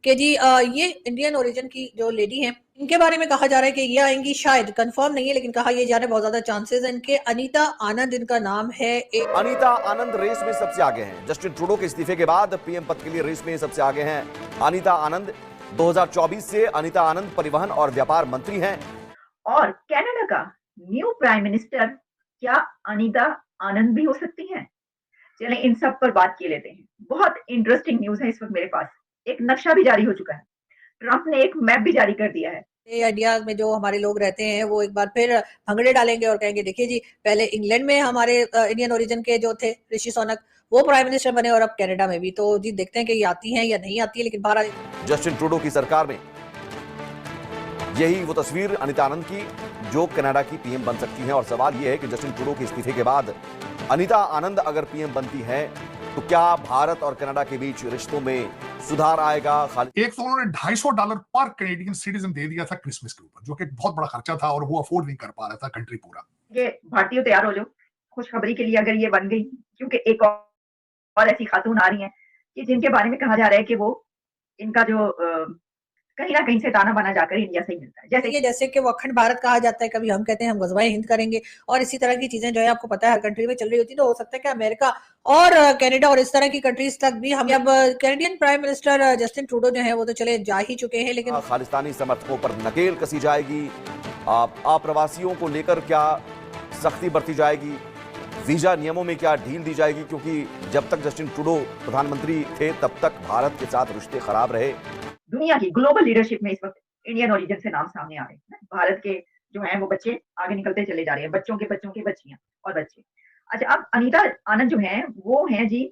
कि जी ये Indian origin की जो लेडी हैं, इनके बारे में कहा जा रहा है कि ये आएंगी, शायद कंफर्म नहीं है लेकिन कहा यह जा रहा है बहुत ज्यादा चांसेस है इनके। अनीता आनंद इनका नाम है। अनीता आनंद रेस में सबसे आगे हैं। जस्टिन ट्रूडो के इस्तीफे के बाद पीएम पद के लिए रेस में सबसे आगे हैं अनीता आनंद। 2024 से अनीता आनंद परिवहन और व्यापार मंत्री हैं। और कनाडा का न्यू प्राइम मिनिस्टर क्या अनीता आनंद भी हो सकती हैं? चलें इन सब पर बात किए लेते हैं। बहुत इंटरेस्टिंग न्यूज़ है इस वक्त मेरे पास। एक नक्शा भी जारी हो चुका है। ट्रंप ने एक मैप भी जारी कर दिया है। इंडिया में जो हमारे लोग रहते हैं वो एक बार फिर भंगड़े डालेंगे और कहेंगे देखिए जी, पहले इंग्लैंड में हमारे इंडियन ओरिजिन के जो थे ऋषि सोनक, वो प्राइम मिनिस्टर बने और अब कनाडा में भी। तो जी देखते हैं कि ये आती हैं या नहीं आती है, लेकिन बहरहाल जस्टिन ट्रूडो की सरकार में यही वो तस्वीर अनीता आनंद की जो कनाडा की पीएम बन सकती हैं। और सवाल यह है कि जस्टिन ट्रूडो के इस्तीफे के बाद अनीता आनंद अगर पीएम बनती है तो क्या भारत और कनाडा के बीच रिश्तों में सुधार आएगा? एक तो उन्होंने $250 पर कैनेडियन सिटीजन दे दिया था क्रिसमस के ऊपर, जो कि बहुत बड़ा खर्चा था और वो अफोर्ड नहीं कर पा रहा था कंट्री पूरा। ये भारतीयों तैयार हो जाओ खुशखबरी के लिए अगर ये बन गई, क्योंकि एक और ऐसी खातून आ रही हैं कि जिनके बारे में कहा जा रहा है कि वो इनका जो कहीं ना कहीं से ताना बाना जाकर इंडिया से ही मिलता है। जैसे कि वो अखंड भारत कहा जाता है, कभी हम कहते हैं हम गजवाए हिंद करेंगे, और इसी तरह की चीजें जो है आपको पता है हर कंट्री में चल रही होती है। तो हो सकता है कि अमेरिका और कनाडा और इस तरह की कंट्रीज तक भी हम। अब Canadian prime minister Justin Trudeau जो है वो तो चले जा ही चुके हैं, लेकिन खालिस्तानी समर्थकों पर नकेल कसी जाएगी। अप्रवासियों को लेकर क्या सख्ती बरती जाएगी? वीजा नियमों में क्या ढील दी जाएगी? क्योंकि जब तक जस्टिन ट्रूडो प्रधानमंत्री थे तब तक भारत के साथ रिश्ते खराब रहे। दुनिया की ग्लोबल लीडरशिप में इस वक्त इंडियन ओरिजिन से नाम सामने आ रहे हैं। भारत के जो हैं वो बच्चे आगे निकलते चले जा रहे हैं, बच्चों के बच्चियां और बच्चे। अच्छा, अब अनीता आनंद जो हैं वो हैं जी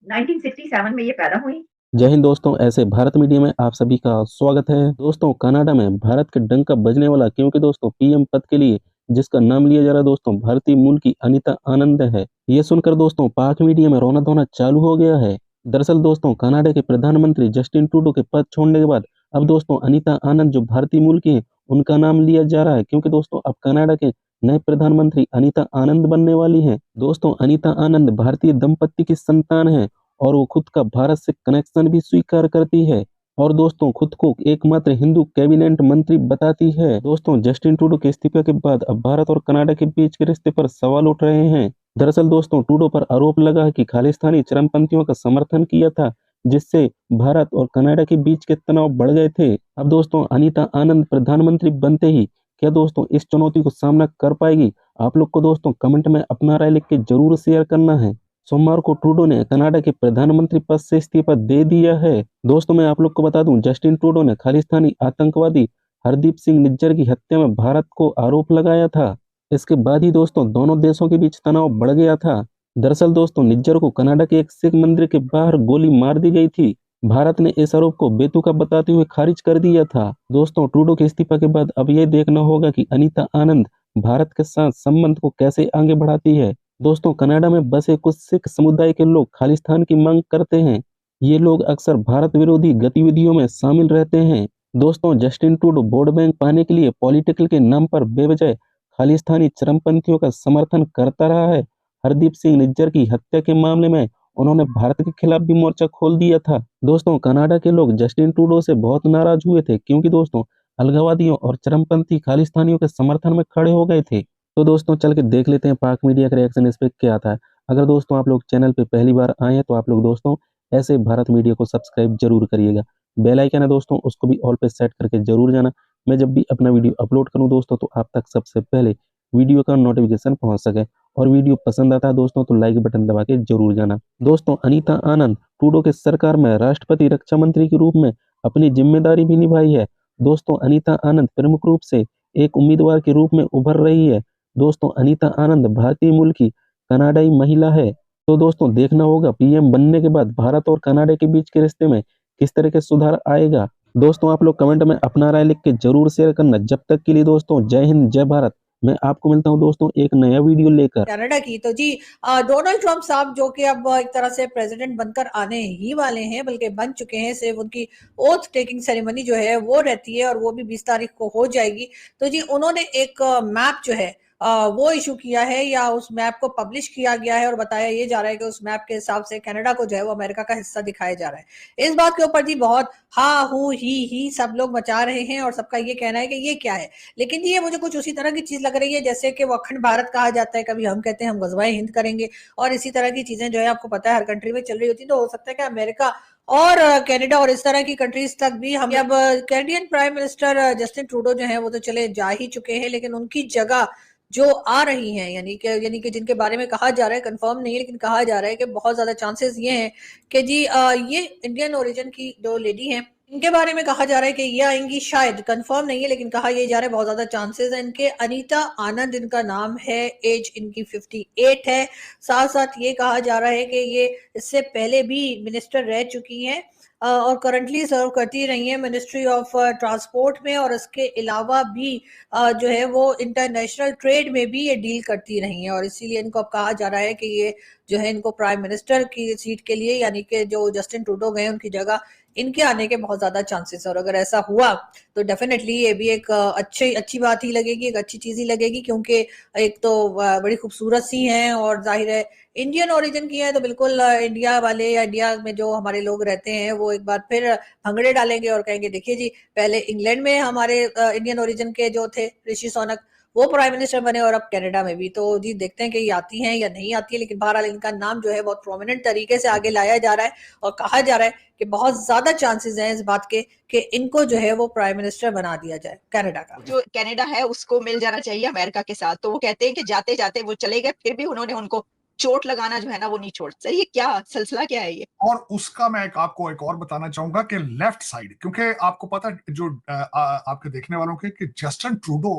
1967 में ये पैदा हुई। जय हिंद दोस्तों, ऐसे भारत मीडिया में आप सभी का स्वागत है। दोस्तों, कनाडा में भारत के डंका बजने वाला, क्योंकि दोस्तों पीएम पद के लिए जिसका नाम लिया जा रहा है दोस्तों भारतीय मूल की अनीता आनंद है। ये सुनकर दोस्तों पाक मीडिया में रोना धोना चालू हो गया है। दरअसल दोस्तों कनाडा के प्रधानमंत्री जस्टिन ट्रूडो के पद छोड़ने के बाद अब दोस्तों अनीता आनंद जो भारतीय मूल की है उनका नाम लिया जा रहा है, क्योंकि दोस्तों अब कनाडा के नए प्रधानमंत्री अनीता आनंद बनने वाली है। दोस्तों अनीता आनंद भारतीय दंपत्ति की संतान है और वो खुद का भारत से कनेक्शन भी स्वीकार करती है और दोस्तों खुद को एकमात्र हिंदू कैबिनेट मंत्री बताती है। दोस्तों जस्टिन ट्रूडो के इस्तीफे के बाद अब भारत और कनाडा के बीच के रिश्ते पर सवाल उठ रहे हैं। दरअसल दोस्तों ट्रूडो पर आरोप लगा है कि खालिस्तानी चरमपंथियों का समर्थन किया था, जिससे भारत और कनाडा के बीच के तनाव बढ़ गए थे। अब दोस्तों अनीता आनंद प्रधानमंत्री बनते ही क्या दोस्तों इस चुनौती को सामना कर पाएगी? आप लोग को दोस्तों कमेंट में अपना राय लिख के जरूर शेयर करना है। सोमवार को ट्रूडो ने कनाडा के प्रधानमंत्री पद से इस्तीफा दे दिया है। दोस्तों मैं आप लोग को बता दूं, जस्टिन ट्रूडो ने खालिस्तानी आतंकवादी हरदीप सिंह निज्जर की हत्या में भारत को आरोप लगाया था। इसके बाद ही दोस्तों दोनों देशों के बीच तनाव बढ़ गया था। दरअसल दोस्तों निज्जर को कनाडा के एक सिख मंदिर के बाहर गोली मार दी गई थी। भारत ने इस आरोप को बेतुका बताते हुए खारिज कर दिया था। दोस्तों ट्रूडो के इस्तीफा के बाद अब यह देखना होगा कि अनीता आनंद भारत के साथ संबंध को कैसे आगे बढ़ाती है। दोस्तों कनाडा में बसे कुछ सिख समुदाय के लोग खालिस्तान की मांग करते हैं। ये लोग अक्सर भारत विरोधी गतिविधियों में शामिल रहते हैं। दोस्तों जस्टिन ट्रूडो वोट बैंक पाने के लिए पॉलिटिकल के नाम पर बेवजह खालिस्तानी चरमपंथियों का समर्थन करता रहा है। हरदीप सिंह निज्जर की हत्या के मामले में उन्होंने भारत के खिलाफ भी मोर्चा खोल दिया था। दोस्तों कनाडा के लोग जस्टिन ट्रूडो से बहुत नाराज हुए थे, क्योंकि दोस्तों अलगाववादियों और चरमपंथी खालिस्तानियों के समर्थन में खड़े हो गए थे। तो दोस्तों चल के देख लेते हैं पाक मीडिया का रिएक्शन इस पे क्या आता है। अगर दोस्तों आप लोग चैनल पे पहली बार आए हैं तो आप लोग दोस्तों ऐसे भारत मीडिया को सब्सक्राइब जरूर करिएगा। बेल आइकन है दोस्तों, उसको भी ऑल पे सेट करके जरूर जाना। मैं जब भी अपना वीडियो अपलोड करूं दोस्तों तो आप तक सबसे पहले वीडियो का नोटिफिकेशन पहुंच सके। और वीडियो पसंद आता है दोस्तों तो लाइक बटन दबा के जरूर जाना। दोस्तों अनीता आनंद ट्रूडो के सरकार में राष्ट्रपति रक्षा मंत्री के रूप में अपनी जिम्मेदारी भी निभाई है। दोस्तों अनीता आनंद प्रमुख रूप से एक उम्मीदवार के रूप में उभर रही है। दोस्तों अनीता आनंद भारतीय मूल की कनाडाई महिला है। तो दोस्तों देखना होगा पीएम बनने के बाद भारत और कनाडा के बीच के रिश्ते में किस तरह के सुधार आएगा। दोस्तों आप लोग कमेंट में अपना राय लिख के जरूर शेयर करना। जब तक के लिए दोस्तों जय हिंद जय भारत। मैं आपको मिलता हूं दोस्तों एक नया वीडियो लेकर। कनाडा की तो जी डोनाल्ड ट्रंप साहब जो कि अब एक तरह से प्रेसिडेंट बनकर आने ही वाले हैं, बल्कि बन चुके हैं। सिर्फ उनकी ओथ टेकिंग सेरेमनी जो है वो रहती है और वो भी 20 तारीख को हो जाएगी। तो जी उन्होंने एक मैप जो है वो इशू किया है या उस मैप को पब्लिश किया गया है और बताया ये जा रहा है कि उस मैप के हिसाब से कनाडा को जो है वो अमेरिका का हिस्सा दिखाया जा रहा है। इस बात के ऊपर जी बहुत हा हू ही सब लोग मचा रहे हैं और सबका ये कहना है कि ये क्या है। लेकिन ये मुझे कुछ उसी तरह की चीज लग रही है जैसे कि वो अखंड भारत कहा जाता है, कभी हम कहते हैं हम गजवाए हिंद करेंगे और इसी तरह की चीजें जो है आपको पता है हर कंट्री में चल रही होती है। तो हो सकता है कि अमेरिका और कनाडा और इस तरह की कंट्रीज तक भी हम अब Canadian prime minister Justin Trudeau जो है वो तो चले जा ही चुके हैं, लेकिन उनकी जगह जो आ रही हैं यानी कि जिनके बारे में कहा जा रहा है, कंफर्म नहीं है लेकिन कहा जा रहा है कि बहुत ज्यादा चांसेस ये हैं कि जी ये इंडियन ओरिजिन की जो लेडी हैं इनके बारे में कहा जा रहा है कि ये आएंगी, शायद कंफर्म नहीं है लेकिन कहा ये जा रहा है बहुत ज्यादा चांसेस है इनके। अनीता आनंद इनका नाम है, एज इनकी 58 है। साथ साथ ये कहा जा रहा है कि ये इससे पहले भी मिनिस्टर रह चुकी हैं और करंटली सर्व करती रही है मिनिस्ट्री ऑफ ट्रांसपोर्ट में, और इसके अलावा भी जो है वो इंटरनेशनल ट्रेड में भी ये डील करती रही हैं। और इसीलिए इनको अब कहा जा रहा है कि ये जो है इनको प्राइम मिनिस्टर की सीट के लिए यानी कि जो जस्टिन ट्रूडो गए उनकी जगह इनके आने के बहुत ज्यादा चांसेस है। और अगर ऐसा हुआ तो डेफिनेटली ये भी एक अच्छी बात ही लगेगी, एक अच्छी चीज ही लगेगी, क्योंकि एक तो बड़ी खूबसूरत सी हैं और जाहिर है इंडियन ओरिजिन की है तो बिल्कुल इंडिया वाले या इंडिया में जो हमारे लोग रहते हैं वो एक बार फिर भंगड़े डालेंगे और कहेंगे देखिए जी पहले इंग्लैंड में हमारे इंडियन ओरिजिन के जो थे ऋषि सोनक वो प्राइम मिनिस्टर बने और अब कनाडा में भी। तो जी देखते हैं कि ये आती हैं या नहीं आती है, लेकिन बहरहाल इनका नाम जो है बहुत प्रोमिनेंट तरीके से आगे लाया जा रहा है और कहा जा रहा है कि बहुत ज्यादा चांसेस हैं इस बात के कि इनको जो है वो प्राइम मिनिस्टर बना दिया जाए कनाडा का। जो कनाडा है उसको मिल जाना चाहिए अमेरिका के साथ, तो वो कहते हैं कि जाते जाते वो चले गए, फिर भी उन्होंने उनको चोट लगाना जो है ना वो नहीं छोड़। सर ये क्या सिलसिला क्या है ये? और उसका मैं आपको एक और बताना चाहूंगा कि लेफ्ट साइड, क्योंकि आपको पता जो आपके देखने वालों के कि जस्टिन ट्रूडो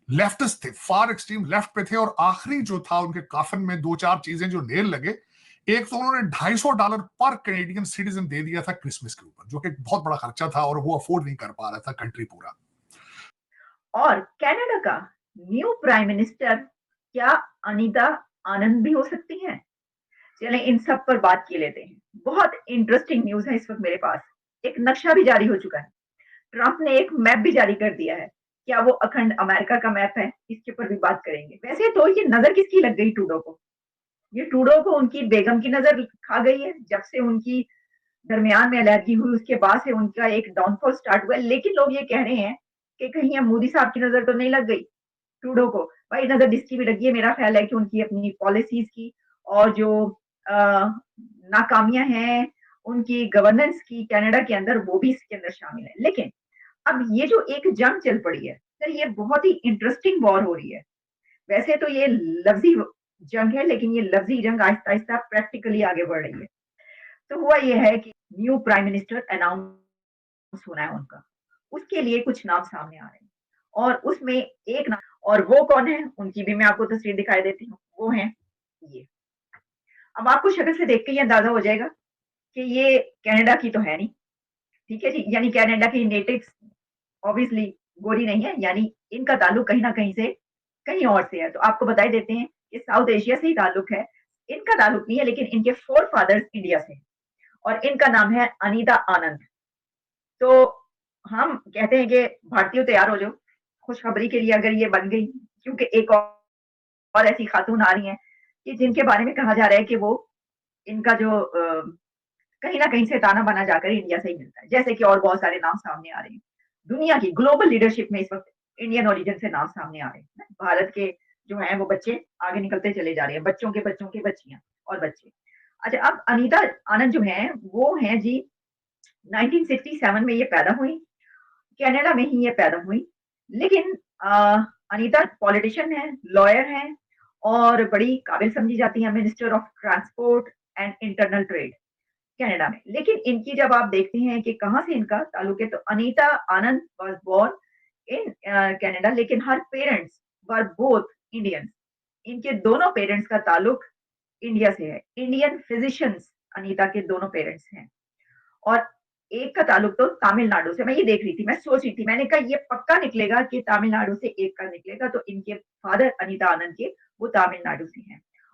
लेफ्टिस्ट थे, फार एक्सट्रीम लेफ्ट पे थे, और आखिरी जो था उनके काफन में दो चार चीजें जो नेल लगे। एक तो उन्होंने $250 पर कैनेडियन सिटीजन दे दिया था क्रिसमस के ऊपर, जो कि बहुत बड़ा खर्चा था और वो अफोर्ड नहीं कर पा रहा था कंट्री पूरा। और कनाडा का न्यू प्राइम मिनिस्टर क्या अनीता आनंद भी हो सकती हैं? चलें इन सब पर बात की लेते हैं। बहुत इंटरेस्टिंग न्यूज है इस वक्त मेरे पास। एक नक्शा भी जारी हो चुका है, ट्रंप ने एक मैप भी जारी कर दिया है। क्या वो अखंड अमेरिका का मैप है? इसके ऊपर भी बात करेंगे। वैसे तो ये नजर किसकी लग गई ट्रूडो को? ये ट्रूडो को उनकी बेगम की नजर खा गई है। जब से उनकी दरमियान में अलर्जी हुई उसके बाद से उनका एक डाउनफॉल स्टार्ट हुआ है। लेकिन लोग ये कह रहे हैं कि कहीं मोदी साहब की नजर तो नहीं लग गई ट्रूडो को। भाई नजर जिसकी भी लगी है, मेरा ख्याल है कि उनकी अपनी पॉलिसीज की और जो नाकामियां हैं उनकी गवर्नेंस की कनाडा के अंदर, वो भी इसके अंदर शामिल है। लेकिन अब ये जो एक जंग चल पड़ी है सर, ये बहुत ही इंटरेस्टिंग वॉर हो रही है। वैसे तो ये लफ्जी जंग है, लेकिन ये लफ्जी जंग आहिस्ता आहिस्ता प्रैक्टिकली आगे बढ़ रही है। तो हुआ ये है कि न्यू प्राइम मिनिस्टर अनाउंस होना है उनका, उसके लिए कुछ नाम सामने आ रहे हैं और उसमें एक नाम, और वो कौन है उनकी भी मैं आपको तस्वीर दिखाई देती हूँ। वो है ये। अब आपको शक्ल से देख के ये अंदाजा हो जाएगा कि ये कनाडा की तो है नहीं, ठीक है जी। यानी कनाडा की नेटिव्स ऑब्वियसली गोरी नहीं है, यानी इनका ताल्लुक कहीं ना कहीं से कहीं और से है। तो आपको बताई देते हैं कि साउथ एशिया से ही ताल्लुक है, इनका ताल्लुक नहीं है, लेकिन इनके फोर फादर्स इंडिया से, और इनका नाम है अनीता आनंद। तो हम कहते हैं कि भारतीयों तैयार हो जाओ खुशखबरी के लिए अगर ये बन गई, क्योंकि एक और ऐसी खातून आ रही हैं कि जिनके बारे में कहा जा रहा है कि वो इनका जो कहीं ना कहीं से ताना बना जाकर इंडिया से ही मिलता है। जैसे कि और बहुत सारे नाम सामने आ रहे हैं दुनिया की ग्लोबल लीडरशिप में इस वक्त इंडियन ओरिजिन से नाम सामने आ रहे हैं। भारत के जो है वो बच्चे आगे निकलते चले जा रहे हैं, बच्चों के बच्चियां और बच्चे। अच्छा, अब अनीता आनंद जो है वो है जी 1967 में ये पैदा हुई, कनाडा में ही ये पैदा हुई। लेकिन अनीता पॉलिटिशियन है, लॉयर है और बड़ी काबिल समझी जाती है, minister of transport and internal trade Canada में। लेकिन इनकी जब आप देखते हैं कि कहाँ से इनका ताल्लुक है, तो अनीता आनंद वाज बोर्न इन कनाडा, लेकिन हर पेरेंट्स वर बोथ इंडियंस। इनके दोनों पेरेंट्स का ताल्लुक इंडिया से है। इंडियन फिजिशियंस अनीता के दोनों पेरेंट्स हैं, और एक का ताल्लुक तो तमिलनाडु से। मैं ये देख रही थी, मैं सोच रही थी, मैंने कहा ये पक्का निकलेगा कि तमिलनाडु से एक का निकलेगा, तो इनके फादर अनीता आनंद के वो तमिलनाडु से हैं।